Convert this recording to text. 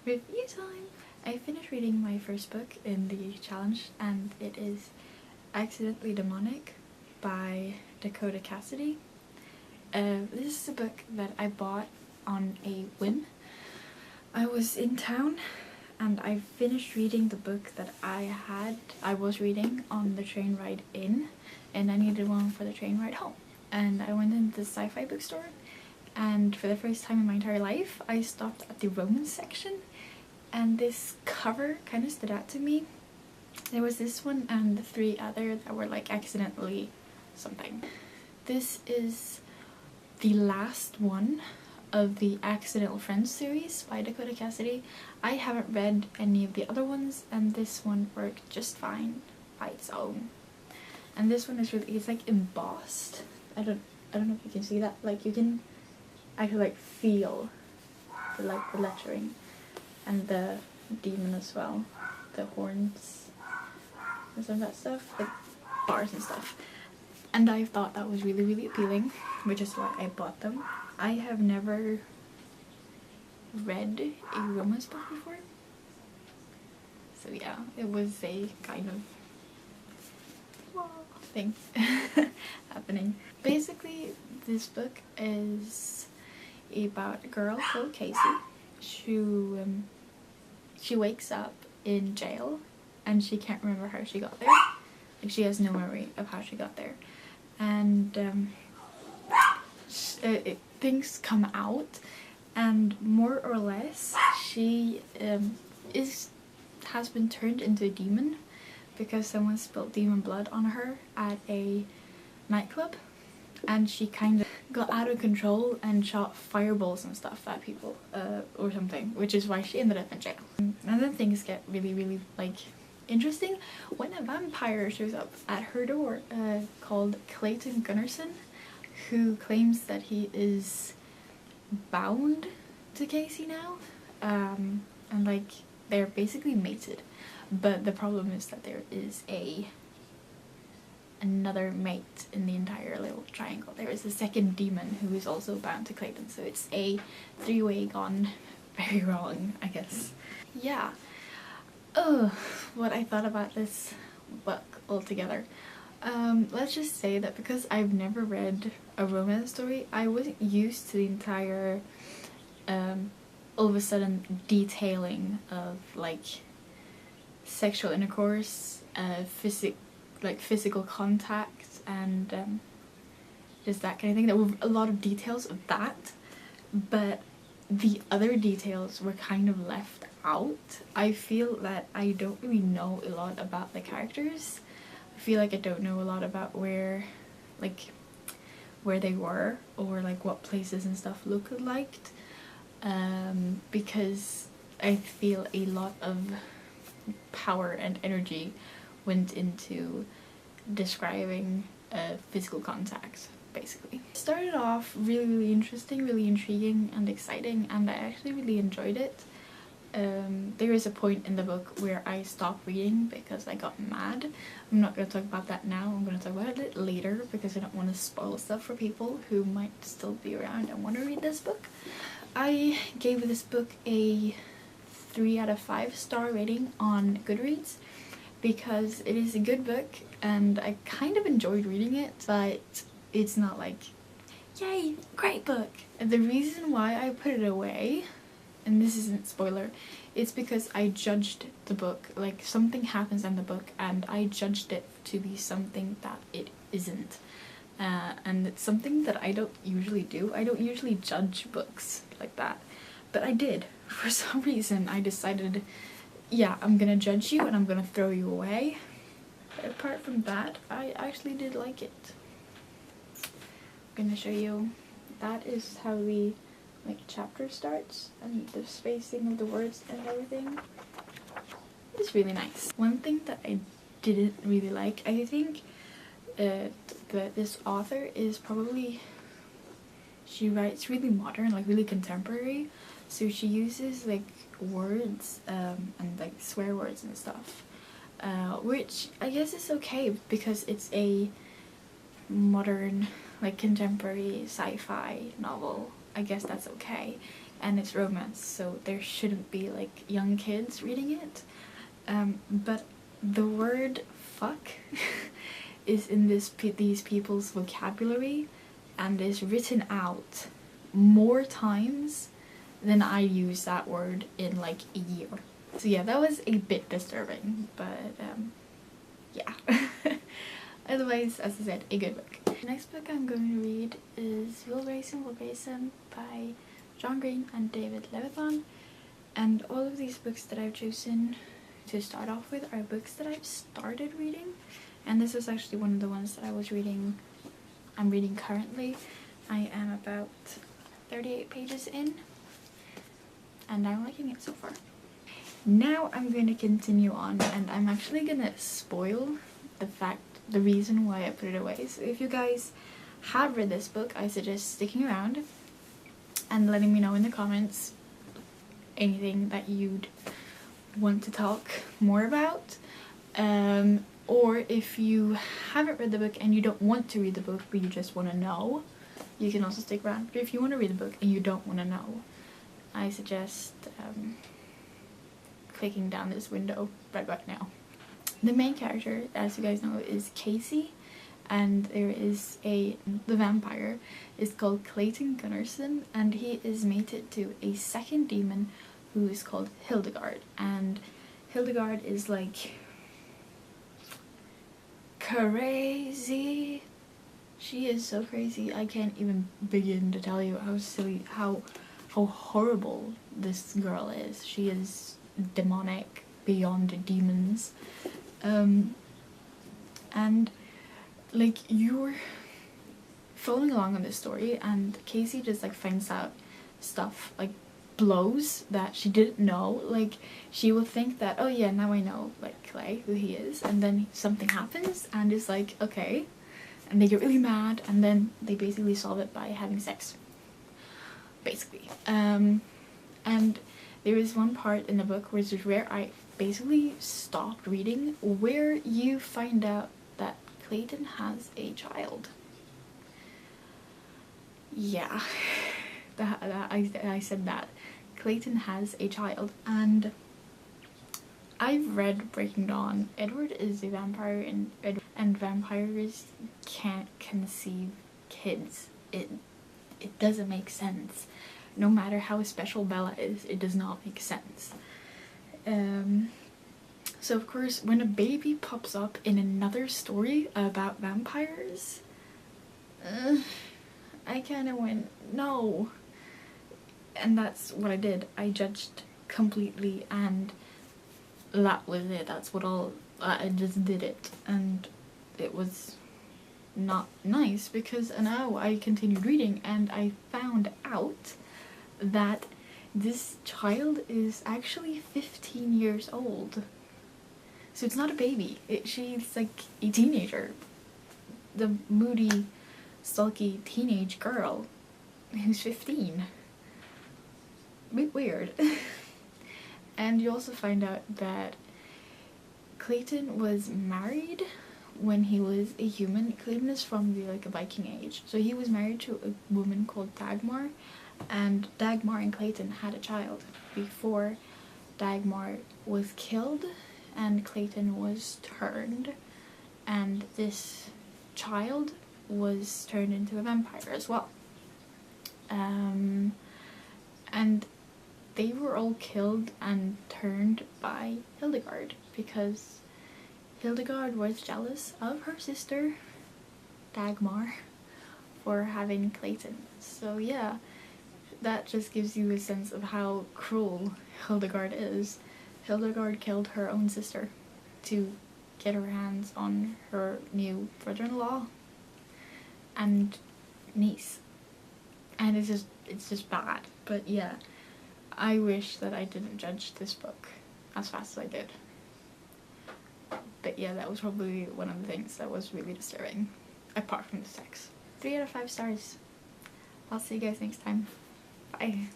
Review time! I finished reading my first book in the challenge, and it is Accidentally Demonic by Dakota Cassidy. This is a book that I bought on a whim. I was in town and I finished reading the book that I was reading on the train ride in, and I needed one for the train ride home. And I went into the sci-fi bookstore, and for the first time in my entire life I stopped at the romance section, and this cover kind of stood out to me. There was this one and the three other that were like accidentally something. This is the last one of the Accidental Friends series by Dakota Cassidy. I haven't read any of the other ones, and this one worked just fine by its own. And this one is really, it's like embossed. I don't know if you can see that. Like you can actually like feel the lettering and the demon as well, the horns and some of that stuff, like bars and stuff. And I thought that was really, really appealing, which is why I bought them. I have never read a romance book before, so yeah, it was a kind of thing happening. Basically, this book is about a girl called Casey. She wakes up in jail and she can't remember how she got there. Like, she has no memory of how she got there, and things come out, and more or less she has been turned into a demon because someone spilled demon blood on her at a nightclub, and she kind of got out of control and shot fireballs and stuff at people or something, which is why she ended up in jail. And then things get really, really like interesting when a vampire shows up at her door called Clayton Gunnarsson, who claims that he is bound to Casey now, and like they're basically mated, but the problem is that there is another mate in the entire little triangle. There is a second demon who is also bound to Clayton, so it's a three-way gone very wrong, I guess. Yeah. What I thought about this book altogether. Let's just say that because I've never read a romance story, I wasn't used to the entire all of a sudden detailing of like sexual intercourse, physical contact, and just that kind of thing. There were a lot of details of that, but the other details were kind of left out. I feel that I don't really know a lot about the characters. I feel like I don't know a lot about where they were, or like what places and stuff looked like, because I feel a lot of power and energy went into describing physical contact, basically. It started off really, really interesting, really intriguing and exciting, and I actually really enjoyed it. There is a point in the book where I stopped reading because I got mad. I'm not going to talk about that now. I'm going to talk about it later because I don't want to spoil stuff for people who might still be around and want to read this book. I gave this book a 3 out of 5 star rating on Goodreads because it is a good book and I kind of enjoyed reading it, but it's not like, yay, great book. And the reason why I put it away, and this isn't spoiler, it's because I judged the book. Like, something happens in the book and I judged it to be something that it isn't. And it's something that I don't usually do. I don't usually judge books like that, but I did. For some reason I decided, yeah, I'm gonna judge you and I'm gonna throw you away. But apart from that, I actually did like it. I'm gonna show you. That is how the chapter starts, and the spacing of the words and everything. It's really nice. One thing that I didn't really like, I think that this author is probably, she writes really modern, like really contemporary, so she uses like words and like swear words and stuff, which I guess is okay because it's a modern, like contemporary sci-fi novel. I guess that's okay. and it's romance, so there shouldn't be like young kids reading it. But the word fuck is in these people's vocabulary and is written out more times than I use that word in like a year. So yeah, that was a bit disturbing, but yeah. Otherwise, as I said, a good book. The next book I'm going to read is Will Grayson by John Green and David Levithan. And all of these books that I've chosen to start off with are books that I've started reading. And this is actually one of the ones that I'm reading currently. I am about 38 pages in, and I'm liking it so far. Now I'm going to continue on, and I'm actually going to spoil the reason why I put it away. So if you guys have read this book, I suggest sticking around and letting me know in the comments anything that you'd want to talk more about. Or if you haven't read the book and you don't want to read the book but you just want to know, you can also stick around. But if you want to read the book and you don't want to know, I suggest clicking down this window right now. The main character, as you guys know, is Casey, and there is the vampire is called Clayton Gunnarsson, and he is mated to a second demon who is called Hildegard, and Hildegard is like crazy. She is so crazy. I can't even begin to tell you how silly, how horrible this girl is. She is demonic beyond demons. And like, you're following along on this story, and Casey just like finds out stuff, like blows that she didn't know. Like, she will think that, oh yeah, now I know like Clay, who he is, and then something happens and it's like, okay, and they get really mad, and then they basically solve it by having sex, basically. And there is one part in the book which is where I basically stopped reading, where you find out that Clayton has a child. Yeah, I said that. Clayton has a child, and I've read Breaking Dawn. Edward is a vampire, and vampires can't conceive kids. It doesn't make sense. No matter how special Bella is, it does not make sense. So of course, when a baby pops up in another story about vampires, I kind of went, no. And that's what I did. I judged completely, and that was it. That's what I just did it, and it was not nice, because now I continued reading and I found out that this child is actually 15 years old. So it's not a baby. She's like a teenager. The moody, sulky teenage girl who's 15. A bit weird. And you also find out that Clayton was married when he was a human. Clayton is from the a Viking age. So he was married to a woman called Dagmar, and Dagmar and Clayton had a child before Dagmar was killed and Clayton was turned, and this child was turned into a vampire as well. And they were all killed and turned by Hildegard, because Hildegard was jealous of her sister Dagmar for having Clayton. So yeah, that just gives you a sense of how cruel Hildegard is. Hildegard killed her own sister to get her hands on her new brother-in-law and niece. And it's just bad. But yeah, I wish that I didn't judge this book as fast as I did. But yeah, that was probably one of the things that was really disturbing, apart from the sex. 3 out of 5 stars. I'll see you guys next time. Bye.